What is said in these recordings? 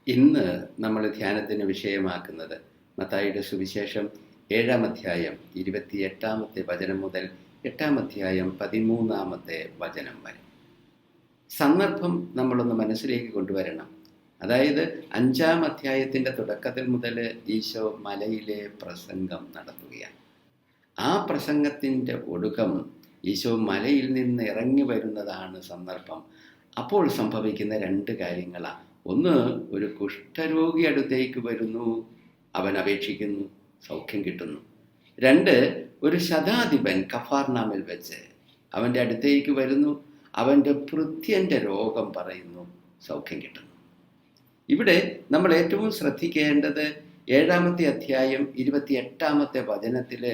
ഇന്ന് നമ്മൾ ധ്യാനത്തിന് വിഷയമാക്കുന്നത് മത്തായിയുടെ സുവിശേഷം 7-ാം അധ്യായം 28-ാമത്തെ വചനം മുതൽ 8-ാം അധ്യായം 13-ാമത്തെ വചനം വരെ. സന്ദർഭം നമ്മളൊന്ന് മനസ്സിലേക്ക് കൊണ്ടുവരണം. അതായത് 5-ാം അധ്യായത്തിൻ്റെ തുടക്കത്തിൽ മുതൽ ഈശോ മലയിലെ പ്രസംഗം നടത്തുകയാണ്. ആ പ്രസംഗത്തിൻ്റെ ഒടുക്കം ഈശോ മലയിൽ നിന്ന് ഇറങ്ങി വരുന്നതാണ് സന്ദർഭം. അപ്പോൾ സംഭവിക്കുന്ന രണ്ട് കാര്യങ്ങളാണ്. ഒന്ന്, ഒരു കുഷ്ഠരോഗി അടുത്തേക്ക് വരുന്നു, അവൻ അപേക്ഷിക്കുന്നു, സൗഖ്യം കിട്ടുന്നു. രണ്ട്, ഒരു ശതാധിപൻ കഫർനഹൂമിൽ വെച്ച് അവൻ്റെ അടുത്തേക്ക് വരുന്നു, അവൻ്റെ ഭൃത്യൻ്റെ രോഗം പറയുന്നു, സൗഖ്യം കിട്ടുന്നു. ഇവിടെ നമ്മൾ ഏറ്റവും ശ്രദ്ധിക്കേണ്ടത് 7-ാമത്തെ അധ്യായം 28-ാമത്തെ വചനത്തിൽ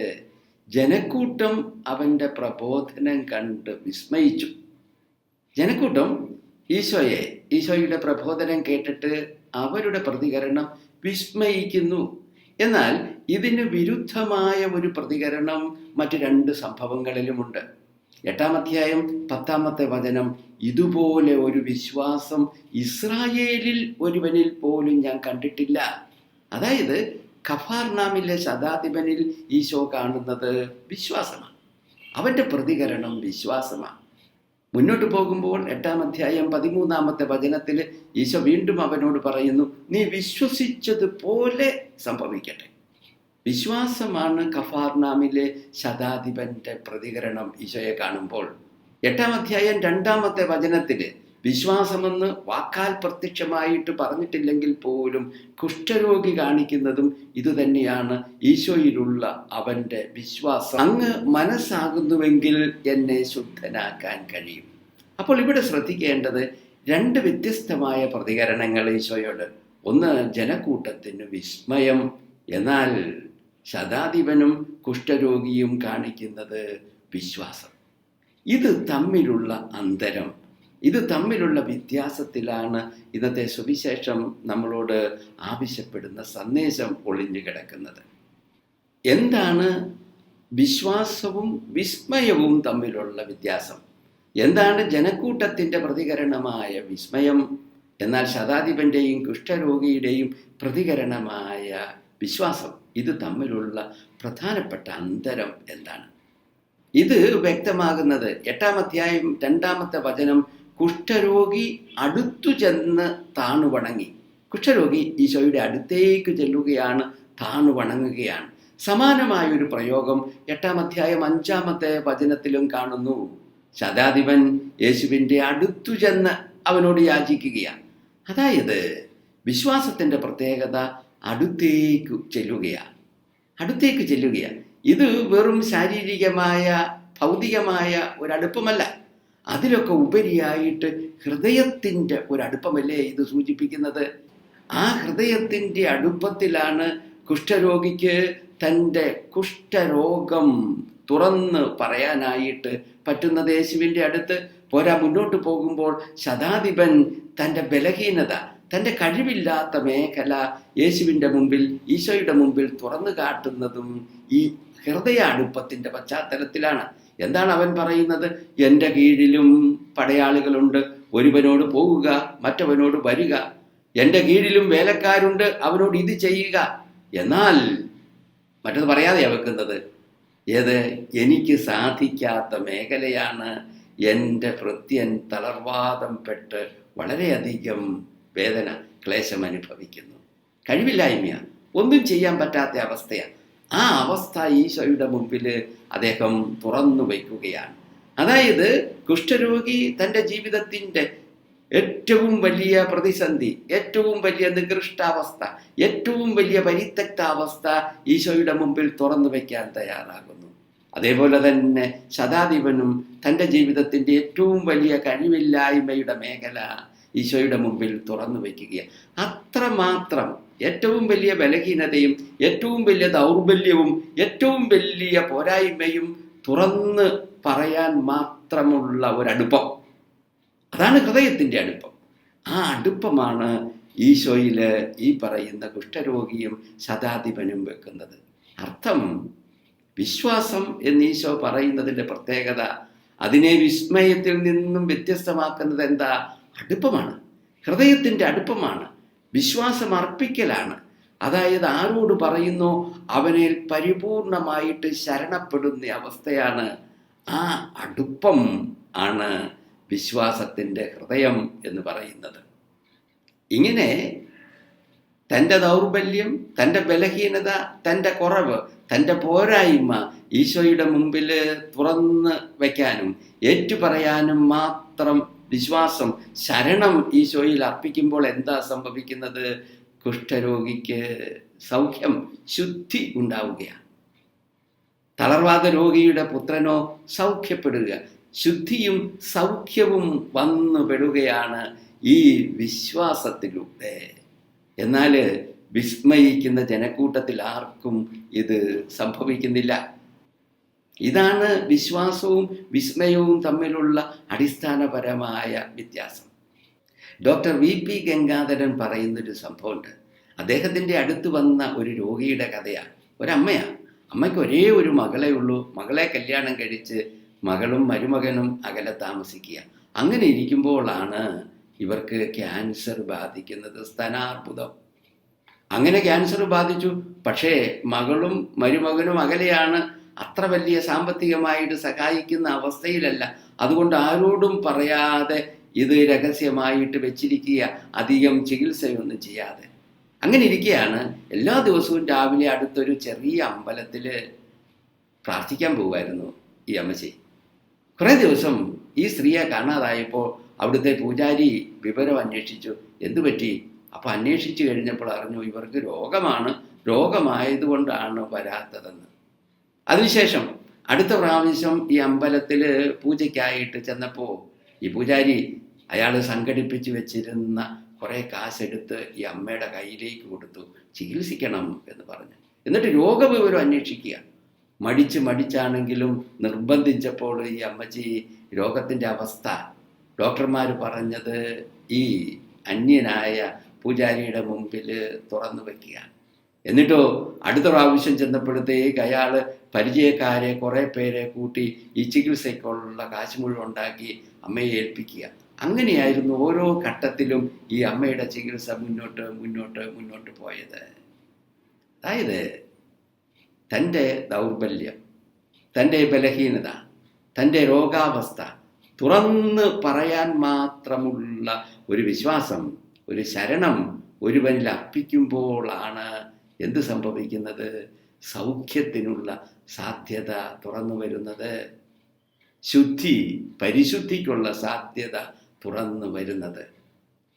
ജനക്കൂട്ടം അവൻ്റെ പ്രബോധനം കണ്ട് വിസ്മയിച്ചു. ജനക്കൂട്ടം ഈശോയുടെ പ്രബോധനം കേട്ടിട്ട് അവരുടെ പ്രതികരണം വിസ്മയിക്കുന്നു. എന്നാൽ ഇതിന് വിരുദ്ധമായ ഒരു പ്രതികരണം മറ്റ് രണ്ട് സംഭവങ്ങളിലുമുണ്ട്. 8-ാം അധ്യായം 10-ാമത്തെ വചനം, ഇതുപോലെ ഒരു വിശ്വാസം ഇസ്രായേലിൽ ഒരുവനിൽ പോലും ഞാൻ കണ്ടിട്ടില്ല. അതായത് കഫർനഹൂമിലെ ശതാധിപനിൽ ഈശോ കാണുന്നത് വിശ്വാസമാണ്. അവൻ്റെ പ്രതികരണം വിശ്വാസമാണ്. മുന്നോട്ട് പോകുമ്പോൾ 8-ാം അധ്യായം 13-ാമത്തെ വചനത്തിൽ ഈശോ വീണ്ടും അവനോട് പറയുന്നു, നീ വിശ്വസിച്ചതുപോലെ സംഭവിക്കട്ടെ. വിശ്വാസമാണ് കഫർനഹൂമിലെ ശതാധിപൻ്റെ പ്രതികരണം ഈശോയെ കാണുമ്പോൾ. 8-ാം അധ്യായം 2-ാമത്തെ വചനത്തിൽ വിശ്വാസമെന്ന് വാക്കാൽ പ്രത്യക്ഷമായിട്ട് പറഞ്ഞിട്ടില്ലെങ്കിൽ പോലും കുഷ്ഠരോഗി കാണിക്കുന്നതും ഇതുതന്നെയാണ്, ഈശോയിലുള്ള അവൻ്റെ വിശ്വാസം. അങ്ങ് മനസ്സാകുന്നുവെങ്കിൽ എന്നെ ശുദ്ധനാക്കാൻ കഴിയും. അപ്പോൾ ഇവിടെ ശ്രദ്ധിക്കേണ്ടത് രണ്ട് വ്യത്യസ്തമായ പ്രതികരണങ്ങൾ ഈശോയോട്. ഒന്ന്, ജനക്കൂട്ടത്തിന് വിസ്മയം, എന്നാൽ ശതാധിപനും കുഷ്ഠരോഗിയും കാണിക്കുന്നത് വിശ്വാസം. ഇത് തമ്മിലുള്ള അന്തരം, ഇത് തമ്മിലുള്ള വ്യത്യാസത്തിലാണ് ഇന്നത്തെ സുവിശേഷം നമ്മളോട് ആവശ്യപ്പെടുന്ന സന്ദേശം ഒളിഞ്ഞു കിടക്കുന്നത്. എന്താണ് വിശ്വാസവും വിസ്മയവും തമ്മിലുള്ള വ്യത്യാസം? എന്താണ് ജനക്കൂട്ടത്തിൻ്റെ പ്രതികരണമായ വിസ്മയം, എന്നാൽ ശതാധിപൻ്റെയും കുഷ്ഠരോഗിയുടെയും പ്രതികരണമായ വിശ്വാസം? ഇത് തമ്മിലുള്ള പ്രധാനപ്പെട്ട അന്തരം എന്താണ്? ഇത് വ്യക്തമാകുന്നത് 8-ാം അധ്യായം 2-ാമത്തെ വചനം, കുഷ്ഠരോഗി അടുത്തു ചെന്ന് താണു വണങ്ങി. കുഷ്ഠരോഗി ഈശോയുടെ അടുത്തേക്ക് ചെല്ലുകയാണ്, താണു വണങ്ങുകയാണ്. സമാനമായൊരു പ്രയോഗം 8-ാം അധ്യായം 5-ാമത്തെ വചനത്തിലും കാണുന്നു. ശതാധിപൻ യേശുവിൻ്റെ അടുത്തു ചെന്ന് അവനോട് യാചിക്കുകയാണ്. അതായത് വിശ്വാസത്തിൻ്റെ പ്രത്യേകത അടുത്തേക്ക് ചെല്ലുകയാണ്. ഇത് വെറും ശാരീരികമായ ഭൗതികമായ ഒരടുപ്പമല്ല, അതിലൊക്കെ ഉപരിയായിട്ട് ഹൃദയത്തിൻ്റെ ഒരടുപ്പമല്ലേ ഇത് സൂചിപ്പിക്കുന്നത്. ആ ഹൃദയത്തിൻ്റെ അടുപ്പത്തിലാണ് കുഷ്ഠരോഗിക്ക് തൻ്റെ കുഷ്ഠരോഗം തുറന്ന് പറയാനായിട്ട് പറ്റുന്നത് യേശുവിൻ്റെ അടുത്ത്. പോരാ, മുന്നോട്ട് പോകുമ്പോൾ ശതാധിപൻ തൻ്റെ ബലഹീനത, തൻ്റെ കഴിവില്ലാത്ത മേഖല യേശുവിൻ്റെ മുമ്പിൽ, ഈശോയുടെ മുമ്പിൽ തുറന്നു കാട്ടുന്നതും ഈ ഹൃദയ അടുപ്പത്തിൻ്റെ പശ്ചാത്തലത്തിലാണ്. എന്താണ് അവൻ പറയുന്നത്? എൻ്റെ കീഴിലും പടയാളികളുണ്ട്, ഒരുവനോട് പോകുക, മറ്റവനോട് വരിക. എൻ്റെ കീഴിലും വേലക്കാരുണ്ട്, അവനോട് ഇത് ചെയ്യുക. എന്നാൽ മറ്റത് പറയാതെയാ വെക്കുന്നത്. ഏത്? എനിക്ക് സാധിക്കാത്ത മേഖലയാണ്. എൻ്റെ ഭൃത്യൻ തളർവാദം പെട്ട് വളരെയധികം വേദന, ക്ലേശം അനുഭവിക്കുന്നു. കഴിവില്ലായ്മയാണ്, ഒന്നും ചെയ്യാൻ പറ്റാത്ത അവസ്ഥയാണ്. ആ അവസ്ഥ ഈശോയുടെ മുമ്പിൽ അദ്ദേഹം തുറന്നു വയ്ക്കുകയാണ്. അതായത് കുഷ്ഠരോഗി തൻ്റെ ജീവിതത്തിൻ്റെ ഏറ്റവും വലിയ പ്രതിസന്ധി, ഏറ്റവും വലിയ നികൃഷ്ടാവസ്ഥ, ഏറ്റവും വലിയ പരിത്യക്താവസ്ഥ ഈശോയുടെ മുമ്പിൽ തുറന്നു വയ്ക്കാൻ തയ്യാറാകുന്നു. അതേപോലെ തന്നെ ശതാധിപനും തൻ്റെ ജീവിതത്തിൻ്റെ ഏറ്റവും വലിയ കഴിവില്ലായ്മയുടെ മേഖല ഈശോയുടെ മുമ്പിൽ തുറന്നു വയ്ക്കുകയാണ്. അത്രമാത്രം ഏറ്റവും വലിയ ബലഹീനതയും ഏറ്റവും വലിയ ദൗർബല്യവും ഏറ്റവും വലിയ പോരായ്മയും തുറന്ന് പറയാൻ മാത്രമുള്ള ഒരടുപ്പം, അതാണ് ഹൃദയത്തിൻ്റെ അടുപ്പം. ആ അടുപ്പമാണ് ഈശോയിൽ ഈ പറയുന്ന കുഷ്ഠരോഗിയും ശതാധിപനും വെക്കുന്നത്. അർത്ഥം, വിശ്വാസം എന്ന് ഈശോ പറയുന്നതിൻ്റെ പ്രത്യേകത, അതിനെ വിസ്മയത്തിൽ നിന്നും വ്യത്യസ്തമാക്കുന്നത് എന്താ? അടുപ്പമാണ്, ഹൃദയത്തിൻ്റെ അടുപ്പമാണ്. വിശ്വാസം അർപ്പിക്കലാണ്. അതായത് ആരോട് പറയുന്നോ അവനിൽ പരിപൂർണമായിട്ട് ശരണപ്പെടുന്ന അവസ്ഥയാണ്. ആ അടുപ്പം ആണ് വിശ്വാസത്തിൻ്റെ ഹൃദയം എന്ന് പറയുന്നത്. ഇങ്ങനെ തൻ്റെ ദൗർബല്യം, തൻ്റെ ബലഹീനത, തൻ്റെ കുറവ്, തൻ്റെ പോരായ്മ ഈശോയുടെ മുമ്പിൽ തുറന്ന് വയ്ക്കാനും ഏറ്റുപറയാനും മാത്രം വിശ്വാസം, ശരണം ഈശോയിൽ അർപ്പിക്കുമ്പോൾ എന്താ സംഭവിക്കുന്നത്? കുഷ്ഠരോഗിക്ക് സൗഖ്യം, ശുദ്ധി ഉണ്ടാവുകയാണ്. തളർവാദ രോഗിയുടെ പുത്രനോ സൗഖ്യപ്പെടുക, ശുദ്ധിയും സൗഖ്യവും വന്നു പെടുകയാണ് ഈ വിശ്വാസത്തിലൂടെ. എന്നാൽ വിസ്മയിക്കുന്ന ജനക്കൂട്ടത്തിൽ ആർക്കും ഇത് സംഭവിക്കുന്നില്ല. ഇതാണ് വിശ്വാസവും വിസ്മയവും തമ്മിലുള്ള അടിസ്ഥാനപരമായ വ്യത്യാസം. ഡോക്ടർ VP ഗംഗാധരൻ പറയുന്നൊരു സംഭവമുണ്ട്. അദ്ദേഹത്തിൻ്റെ അടുത്ത് വന്ന ഒരു രോഗിയുടെ കഥയാണ്. ഒരമ്മയാണ്. അമ്മയ്ക്ക് ഒരേ ഒരു മകളെ ഉള്ളൂ. മകളെ കല്യാണം കഴിച്ച് മകളും മരുമകനും അകലെ താമസിക്കുക. അങ്ങനെ ഇരിക്കുമ്പോഴാണ് ഇവർക്ക് ക്യാൻസർ ബാധിക്കുന്നത്, സ്തനാർബുദം. അങ്ങനെ ക്യാൻസർ ബാധിച്ചു. പക്ഷേ മകളും മരുമകനും അകലെയാണ്, അത്ര വലിയ സാമ്പത്തികമായിട്ട് സഹായിക്കുന്ന അവസ്ഥയിലല്ല. അതുകൊണ്ട് ആരോടും പറയാതെ ഇത് രഹസ്യമായിട്ട് വെച്ചിരിക്കുക, അധികം ചികിത്സയൊന്നും ചെയ്യാതെ. അങ്ങനെ ഇരിക്കുകയാണ് എല്ലാ ദിവസവും രാവിലെ അടുത്തൊരു ചെറിയ അമ്പലത്തിൽ പ്രാർത്ഥിക്കാൻ പോകുമായിരുന്നു ഈ അമ്മച്ചി. കുറേ ദിവസം ഈ സ്ത്രീയെ കാണാതായപ്പോൾ അവിടുത്തെ പൂജാരി വിവരം അന്വേഷിച്ചു. എന്തു പറ്റി? അപ്പോൾ അന്വേഷിച്ചു കഴിഞ്ഞപ്പോൾ അറിഞ്ഞു ഇവർക്ക് രോഗമായതുകൊണ്ടാണ് വരാത്തതെന്ന്. അതിനുശേഷം അടുത്ത പ്രാവശ്യം ഈ അമ്പലത്തിൽ പൂജയ്ക്കായിട്ട് ചെന്നപ്പോൾ ഈ പൂജാരി അയാൾ സംഘടിപ്പിച്ച് വെച്ചിരുന്ന കുറേ കാശെടുത്ത് ഈ അമ്മയുടെ കയ്യിലേക്ക് കൊടുത്തു. ചികിത്സിക്കണം എന്ന് പറഞ്ഞു. എന്നിട്ട് രോഗവിവരം അന്വേഷിക്കുക. മടിച്ചാണെങ്കിലും നിർബന്ധിച്ചപ്പോൾ ഈ അമ്മച്ചി രോഗത്തിൻ്റെ അവസ്ഥ ഡോക്ടർമാർ പറഞ്ഞത് ഈ അന്യനായ പൂജാരിയുടെ മുമ്പിൽ തുറന്നു വയ്ക്കുക. എന്നിട്ടോ അടുത്ത പ്രാവശ്യം ചെന്നപ്പോഴത്തേക്ക് അയാൾ പരിചയക്കാരെ കുറേ പേരെ കൂട്ടി ഈ ചികിത്സയ്ക്കുള്ള കാശ് മുഴുവൻ ഉണ്ടാക്കി അമ്മയെ ഏൽപ്പിക്കുക. അങ്ങനെയായിരുന്നു ഓരോ ഘട്ടത്തിലും ഈ അമ്മയുടെ ചികിത്സ മുന്നോട്ട് പോയത്. അതായത് തൻ്റെ ദൗർബല്യം, തൻ്റെ ബലഹീനത, തൻ്റെ രോഗാവസ്ഥ തുറന്ന് പറയാൻ മാത്രമുള്ള ഒരു വിശ്വാസം, ഒരു ശരണം ഒരുവനിൽ അർപ്പിക്കുമ്പോഴാണ് എന്ത് സംഭവിക്കുന്നത്? സൗഖ്യത്തിനുള്ള സാധ്യത തുറന്നു വരുന്നത്, പരിശുദ്ധിക്കുള്ള സാധ്യത തുറന്നു വരുന്നത്.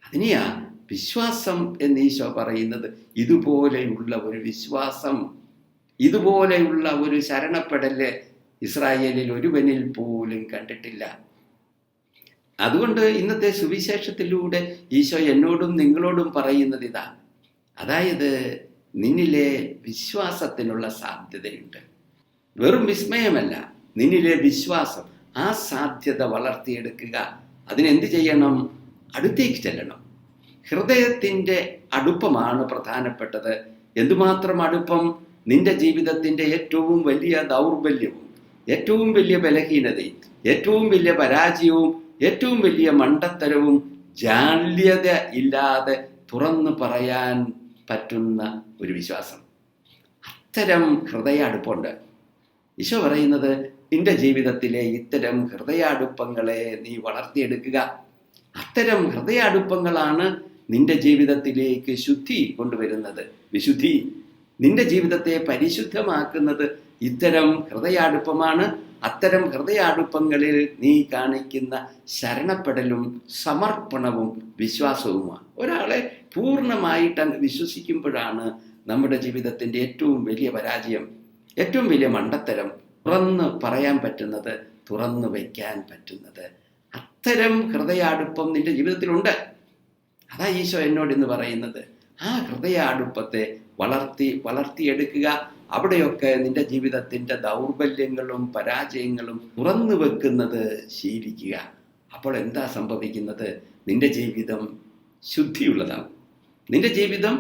അതിനെയാ വിശ്വാസം എന്ന് ഈശോ പറയുന്നത്. ഇതുപോലെയുള്ള ഒരു വിശ്വാസം, ഇതുപോലെയുള്ള ഒരു ശരണപ്പെടല് ഇസ്രായേലിൽ ഒരുവനിൽ പോലും കണ്ടിട്ടില്ല. അതുകൊണ്ട് ഇന്നത്തെ സുവിശേഷത്തിലൂടെ ഈശോ എന്നോടും നിങ്ങളോടും പറയുന്നത് ഇതാ. അതായത് നിന്നിലെ വിശ്വാസത്തിനുള്ള സാധ്യതയുണ്ട്. വെറും വിസ്മയമല്ല, നിന്നിലെ വിശ്വാസം, ആ സാധ്യത വളർത്തിയെടുക്കുക. അതിനെന്ത് ചെയ്യണം? അടുത്തേക്ക് ചെല്ലണം. ഹൃദയത്തിൻ്റെ അടുപ്പമാണ് പ്രധാനപ്പെട്ടത്. എന്തുമാത്രം അടുപ്പം? നിന്റെ ജീവിതത്തിൻ്റെ ഏറ്റവും വലിയ ദൗർബല്യവും, ഏറ്റവും വലിയ ബലഹീനതയും, ഏറ്റവും വലിയ പരാജയവും, ഏറ്റവും വലിയ മണ്ടത്തരവും ജാള്യത ഇല്ലാതെ തുറന്നു പറയാൻ പറ്റുന്ന ഒരു വിശ്വാസം. അത്തരം ഹൃദയാടുപ്പമുണ്ട്. ഈശോ പറയുന്നത് നിന്റെ ജീവിതത്തിലെ ഇത്തരം ഹൃദയാടുപ്പങ്ങളെ നീ വളർത്തിയെടുക്കുക. അത്തരം ഹൃദയാടുപ്പങ്ങളാണ് നിന്റെ ജീവിതത്തിലേക്ക് ശുദ്ധി കൊണ്ടുവരുന്നത്. വിശുദ്ധി നിന്റെ ജീവിതത്തെ പരിശുദ്ധമാക്കുന്നത് ഇത്തരം ഹൃദയാടുപ്പമാണ്. അത്തരം ഹൃദയാടുപ്പങ്ങളിൽ നീ കാണിക്കുന്ന ശരണപ്പെടലും സമർപ്പണവും വിശ്വാസവുമാണ്. ഒരാളെ പൂർണ്ണമായിട്ട് വിശ്വസിക്കുമ്പോഴാണ് നമ്മുടെ ജീവിതത്തിൻ്റെ ഏറ്റവും വലിയ പരാജയം, ഏറ്റവും വലിയ മണ്ടത്തരം തുറന്ന് പറയാൻ പറ്റുന്നത്, തുറന്നു വയ്ക്കാൻ പറ്റുന്നത്. അത്തരം ഹൃദയാടുപ്പം നിന്റെ ജീവിതത്തിലുണ്ട്. അതാ ഈശോ എന്നോട് ഇന്ന് പറയുന്നത്. ആ ഹൃദയാടുപ്പത്തെ വളർത്തിയെടുക്കുക. അവിടെയൊക്കെ നിന്റെ ജീവിതത്തിൻ്റെ ദൗർബല്യങ്ങളും പരാജയങ്ങളും തുറന്നു വെക്കുന്നത് ശീലിക്കുക. അപ്പോൾ എന്താ സംഭവിക്കുന്നത്? നിന്റെ ജീവിതം ശുദ്ധിയുള്ളതാകും, നിന്റെ ജീവിതം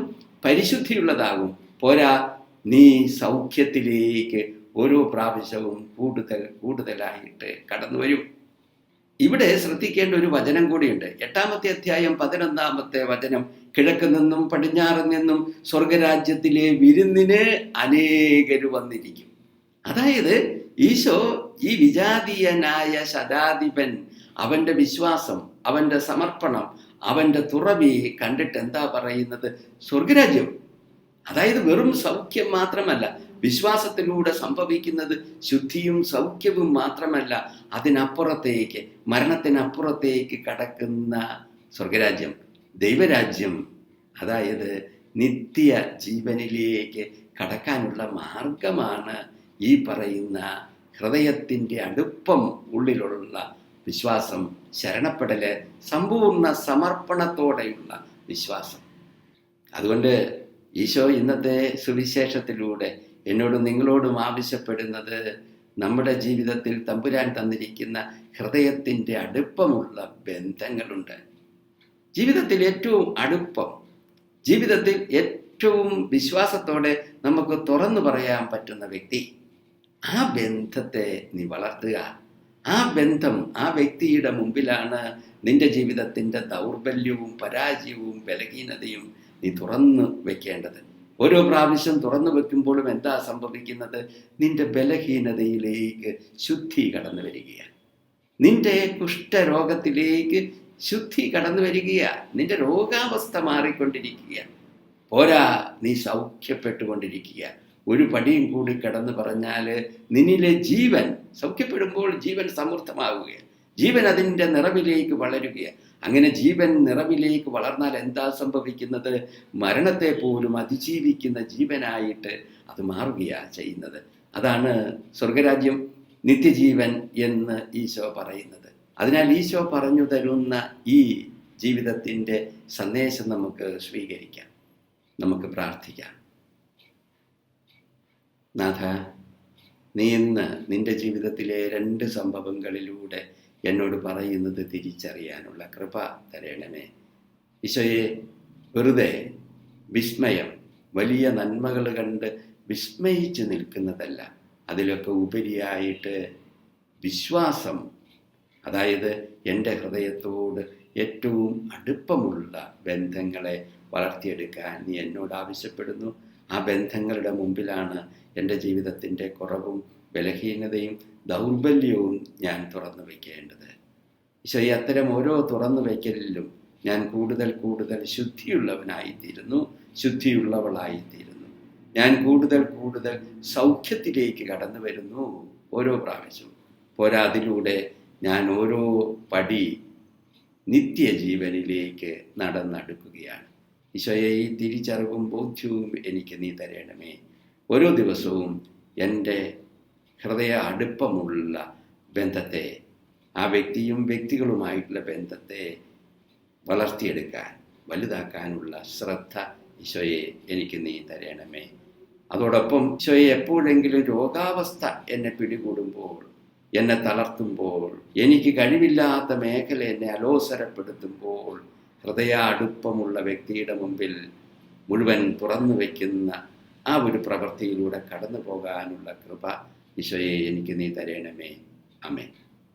പരിശുദ്ധിയുള്ളതാകും. പോരാ, നീ സൗഖ്യത്തിലേക്ക് ഓരോ പ്രാവശ്യവും കൂടുതലായിട്ട് കടന്നു വരും. ഇവിടെ ശ്രദ്ധിക്കേണ്ട ഒരു വചനം കൂടിയുണ്ട്. 8-ാമത്തെ അധ്യായം 11-ാമത്തെ വചനം, കിഴക്ക് നിന്നും പടിഞ്ഞാറ് നിന്നും സ്വർഗരാജ്യത്തിലെ വിരുന്നിന് അനേകര് വന്നിരിക്കും. അതായത് ഈശോ ഈ വിജാതീയനായ ശതാധിപൻ, അവൻ്റെ വിശ്വാസം, അവൻ്റെ സമർപ്പണം, അവൻ്റെ തുറവി കണ്ടിട്ട് എന്താ പറയുന്നത്? സ്വർഗരാജ്യം. അതായത് വെറും സൗഖ്യം മാത്രമല്ല, വിശ്വാസത്തിലൂടെ സംഭവിക്കുന്നത് ശുദ്ധിയും സൗഖ്യവും മാത്രമല്ല, അതിനപ്പുറത്തേക്ക്, മരണത്തിനപ്പുറത്തേക്ക് കടക്കുന്ന സ്വർഗരാജ്യം, ദൈവരാജ്യം. അതായത് നിത്യ ജീവനിലേക്ക് കടക്കാനുള്ള മാർഗമാണ് ഈ പറയുന്ന ഹൃദയത്തിൻ്റെ അടുപ്പം ഉള്ളിലുള്ള വിശ്വാസം, ശരണപ്പെടല്, സമ്പൂർണ്ണ സമർപ്പണത്തോടെയുള്ള വിശ്വാസം. അതുകൊണ്ട് ഈശോ ഇന്നത്തെ സുവിശേഷത്തിലൂടെ എന്നോടും നിങ്ങളോടും ആവശ്യപ്പെടുന്നത്, നമ്മുടെ ജീവിതത്തിൽ തമ്പുരാൻ തന്നിരിക്കുന്ന ഹൃദയത്തിൻ്റെ അടുപ്പമുള്ള ബന്ധങ്ങളുണ്ട്. ജീവിതത്തിൽ ഏറ്റവും അടുപ്പം, ജീവിതത്തിൽ ഏറ്റവും വിശ്വാസത്തോടെ നമുക്ക് തുറന്നു പറയാൻ പറ്റുന്ന വ്യക്തി, ആ ബന്ധത്തെ നീ വളർത്തുക. ആ ബന്ധം, ആ വ്യക്തിയുടെ മുമ്പിലാണ് നിന്റെ ജീവിതത്തിൻ്റെ ദൗർബല്യവും പരാജയവും ബലഹീനതയും നീ തുറന്നു വെക്കേണ്ടത്. ഓരോ പ്രാവശ്യം തുറന്നു വെക്കുമ്പോഴും എന്താ സംഭവിക്കുന്നത്? നിന്റെ ബലഹീനതയിലേക്ക് ശുദ്ധി കടന്നു വരികയാണ്. നിന്റെ കുഷ്ഠരോഗത്തിലേക്ക് ശുദ്ധി കടന്നു വരികയാണ്. നിന്റെ രോഗാവസ്ഥ മാറിക്കൊണ്ടിരിക്കുകയാണ്. പോരാ, നീ സൗഖ്യപ്പെട്ടുകൊണ്ടിരിക്കുക. ഒരു പടിയും കൂടി കടന്നു പറഞ്ഞാൽ നിന്നിലെ ജീവൻ സൗഖ്യപ്പെടുമ്പോൾ ജീവൻ സമൃദ്ധമാവുകയാണ്. ജീവൻ അതിൻ്റെ നിറവിലേക്ക് വളരുകയാണ്. അങ്ങനെ ജീവൻ നിറവിലേക്ക് വളർന്നാൽ എന്താ സംഭവിക്കുന്നത്? മരണത്തെ പോലും അതിജീവിക്കുന്ന ജീവനായിട്ട് അത് മാറുകയാണ് ചെയ്യുന്നത്. അതാണ് സ്വർഗരാജ്യം, നിത്യജീവൻ എന്ന് ഈശോ പറയുന്നത്. അതിനാൽ ഈശോ പറഞ്ഞു തരുന്ന ഈ ജീവിതത്തിൻ്റെ സന്ദേശം നമുക്ക് സ്വീകരിക്കാം. നമുക്ക് പ്രാർത്ഥിക്കാം. നാഥ, നീ ഇന്ന് നിൻ്റെ ജീവിതത്തിലെ 2 സംഭവങ്ങളിലൂടെ എന്നോട് പറയുന്നത് തിരിച്ചറിയാനുള്ള കൃപ തരണമേ. ഈശോയെ, വെറുതെ വിസ്മയം, വലിയ നന്മകൾ കണ്ട് വിസ്മയിച്ച് നിൽക്കുന്നതല്ല, അതിലൊക്കെ ഉപരിയായിട്ട് വിശ്വാസം, അതായത് എൻ്റെ ഹൃദയത്തോട് ഏറ്റവും അടുപ്പമുള്ള ബന്ധങ്ങളെ വളർത്തിയെടുക്കാൻ നീ എന്നോട് ആവശ്യപ്പെടുന്നു. ആ ബന്ധങ്ങളുടെ മുമ്പിലാണ് എൻ്റെ ജീവിതത്തിൻ്റെ കുറവും ബലഹീനതയും ദൗർബല്യവും ഞാൻ തുറന്നു വയ്ക്കേണ്ടത്. ഈശോയെ, അത്തരം ഓരോ തുറന്നു വയ്ക്കലിലും ഞാൻ കൂടുതൽ കൂടുതൽ ശുദ്ധിയുള്ളവനായിത്തീരുന്നു, ശുദ്ധിയുള്ളവളായിത്തീരുന്നു. ഞാൻ കൂടുതൽ കൂടുതൽ സൗഖ്യത്തിലേക്ക് കടന്നു വരുന്നു ഓരോ പ്രാവശ്യവും. പോരാ, അതിലൂടെ ഞാൻ ഓരോ പടി നിത്യജീവനിലേക്ക് നടന്നെടുക്കുകയാണ്. ഈശോയെ, ഈ തിരിച്ചറിവും ബോധ്യവും എനിക്ക് നീ തരണമേ. ഓരോ ദിവസവും എൻ്റെ ഹൃദയ അടുപ്പമുള്ള ബന്ധത്തെ, ആ വ്യക്തിയും വ്യക്തികളുമായിട്ടുള്ള ബന്ധത്തെ വളർത്തിയെടുക്കാൻ, വലുതാക്കാനുള്ള ശ്രദ്ധ ഈശോയെ എനിക്ക് നീ തരണമേ. അതോടൊപ്പം ഈശോയെ, എപ്പോഴെങ്കിലും രോഗാവസ്ഥ എന്നെ പിടികൂടുമ്പോൾ, എന്നെ തളർത്തുമ്പോൾ, എനിക്ക് കഴിവില്ലാത്ത മേഖല എന്നെ അലോസരപ്പെടുത്തുമ്പോൾ, ഹൃദയ അടുപ്പമുള്ള വ്യക്തിയുടെ മുമ്പിൽ മുഴുവൻ തുറന്നു വയ്ക്കുന്ന ആ ഒരു പ്രവൃത്തിയിലൂടെ കടന്നു പോകാനുള്ള കൃപ ഈശോയെ എനിക്ക് നീ തരണമേ. ആമേൻ.